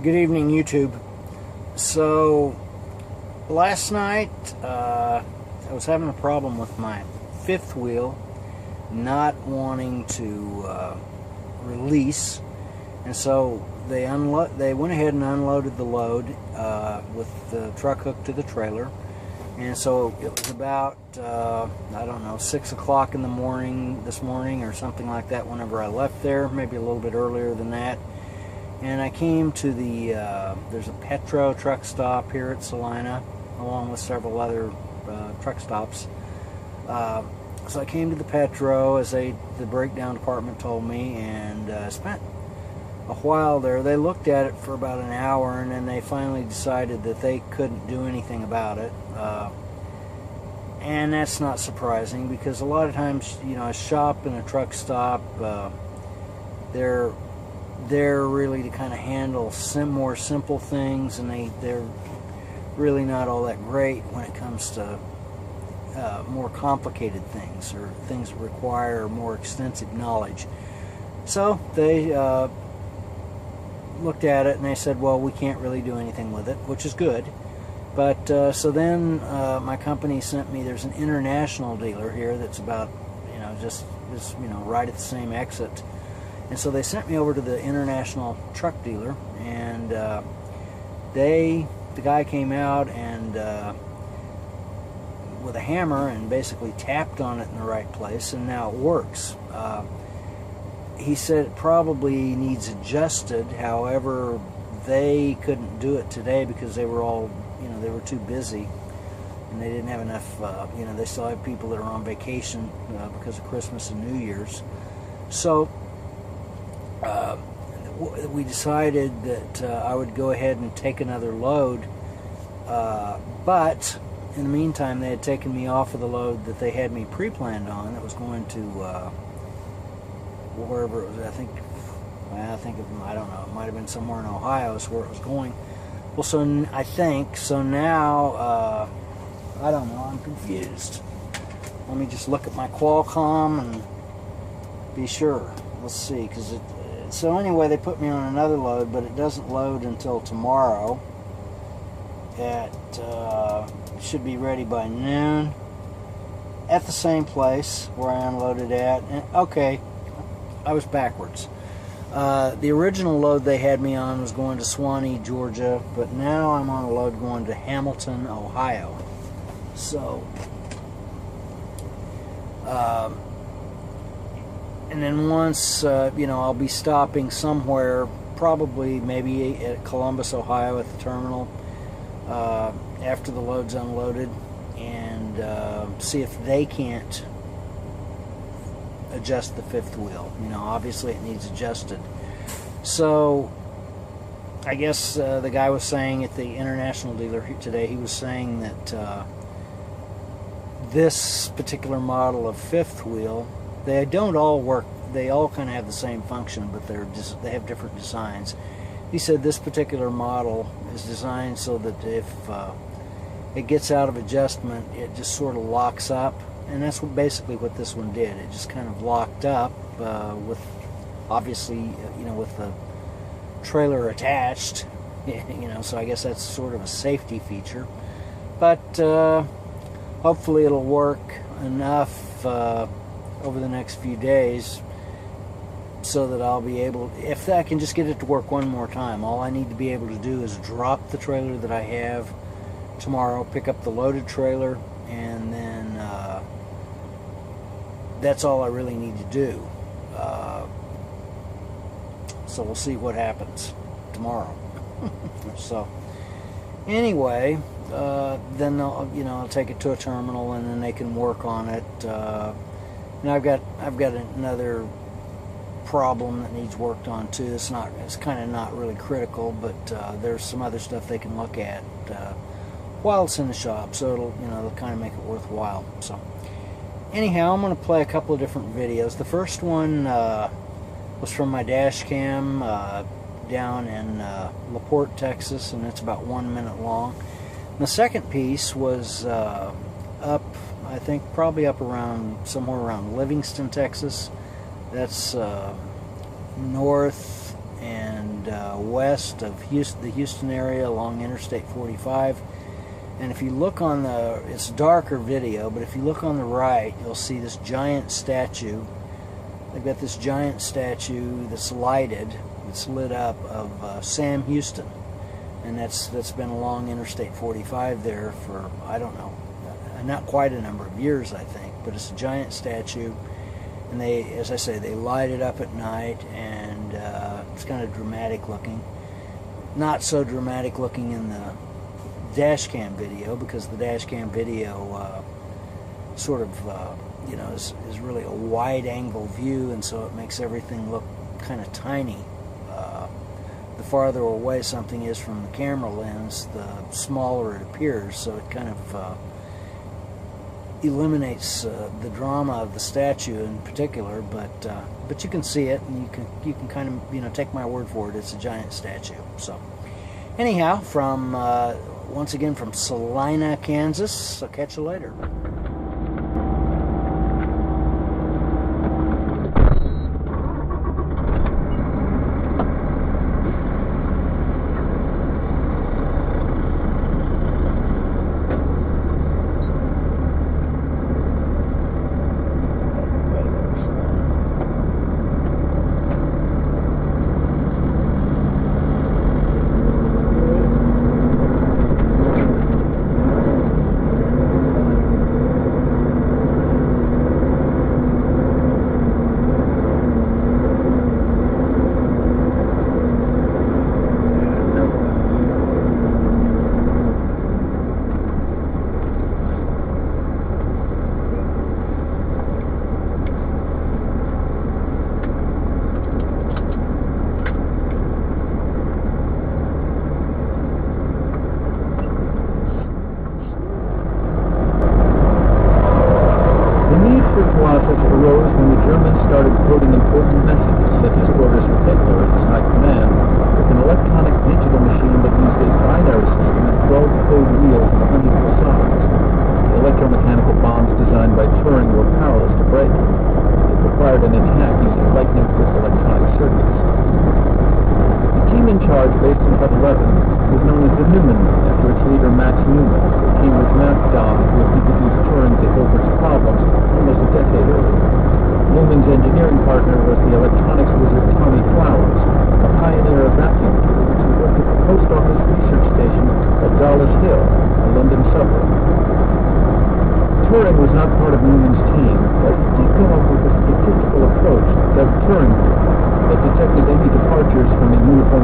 Good evening, YouTube. So, last night I was having a problem with my fifth wheel not wanting to release, and so they went ahead and unloaded the load with the truck hooked to the trailer. And so it was about I don't know, 6 o'clock in the morning this morning or something like that whenever I left there, maybe a little bit earlier than that. And I came to the, there's a Petro truck stop here at Salina, along with several other truck stops. So I came to the Petro, as the breakdown department told me, and spent a while there. They looked at it for about an hour, and then they finally decided that they couldn't do anything about it. And that's not surprising, because a lot of times, you know, a shop and a truck stop, they're really to kind of handle more simple things, and they're really not all that great when it comes to more complicated things, or things that require more extensive knowledge. So they looked at it and they said, well, we can't really do anything with it, which is good. But so then my company sent me, there's an international dealer here that's about, you know, just you know, right at the same exit. And so they sent me over to the international truck dealer, and the guy came out and with a hammer and basically tapped on it in the right place, and now it works. He said it probably needs adjusted. However, they couldn't do it today because they were all, you know, they were too busy, and they didn't have enough, you know, they still have people that are on vacation because of Christmas and New Year's. So we decided that I would go ahead and take another load, but in the meantime they had taken me off of the load that they had me pre-planned on, that was going to wherever it was. I don't know, it might have been somewhere in Ohio is where it was going. Well, so I think, so now, I don't know, I'm confused. Let me just look at my Qualcomm and be sure. Let's see, because so anyway, they put me on another load, but it doesn't load until tomorrow should be ready by noon at the same place where I unloaded at. And, okay, I was backwards. The original load they had me on was going to Swanee, Georgia, but now I'm on a load going to Hamilton, Ohio. So, and then once, you know, I'll be stopping somewhere, probably maybe at Columbus, Ohio at the terminal, after the load's unloaded, and see if they can't adjust the fifth wheel. You know, obviously it needs adjusted. So I guess the guy was saying at the international dealer today, he was saying that this particular model of fifth wheel, they don't all work, they all kind of have the same function, but they have different designs. He said this particular model is designed so that if it gets out of adjustment, it just sort of locks up. And that's basically what this one did. It just kind of locked up with, obviously, you know, with the trailer attached, you know, so I guess that's sort of a safety feature. But hopefully it'll work enough over the next few days so that I'll be able, if I can just get it to work one more time. All I need to be able to do is drop the trailer that I have tomorrow, pick up the loaded trailer, and then that's all I really need to do. So we'll see what happens tomorrow. So anyway, then I'll take it to a terminal, and then they can work on it. And I've got another problem that needs worked on too. It's kind of not really critical, but there's some other stuff they can look at while it's in the shop, so it'll kind of make it worthwhile. So anyhow, I'm going to play a couple of different videos. The first one was from my dash cam down in LaPorte, Texas, and it's about 1 minute long. And the second piece was up, I think probably up around somewhere around Livingston, Texas. That's north and west of the Houston area along Interstate 45. And if you look on it's darker video, but if you look on the right, you'll see this giant statue. They've got this giant statue that's lighted, that's lit up, of Sam Houston. And that's been along Interstate 45 there for, I don't know, not quite a number of years, I think, but it's a giant statue. And they, as I say, they light it up at night, and it's kind of dramatic looking. Not so dramatic looking in the dash cam video, because the dash cam video sort of you know, is really a wide angle view, and so it makes everything look kind of tiny. The farther away something is from the camera lens, the smaller it appears, so it kind of eliminates the drama of the statue in particular, but you can see it, and you can kind of, you know, take my word for it, it's a giant statue. So anyhow, from once again from Salina, Kansas, I'll catch you later. Arose when the Germans started coding important messages, such as orders from Hitler and his high command, with an electronic digital machine that used a binary system and 12 code wheels of unequal size. The electromechanical bombs designed by Turing were powerless to break. It required an attack using lightning-quick electronic circuits. The team in charge, based in Hut 11, was known as the Newman, after its leader Max Newman, the Cambridge math dom who had introduced Turing to Hilbert's problems almost a decade earlier. Newman's engineering partner was the electronics wizard Tommy Flowers, a pioneer of vacuum tubes who worked at the post office research station at Darlish Hill, a London suburb. Turing was not part of Newman's team, but he did come up with a statistical approach dubbed Turing that detected any departures from a uniform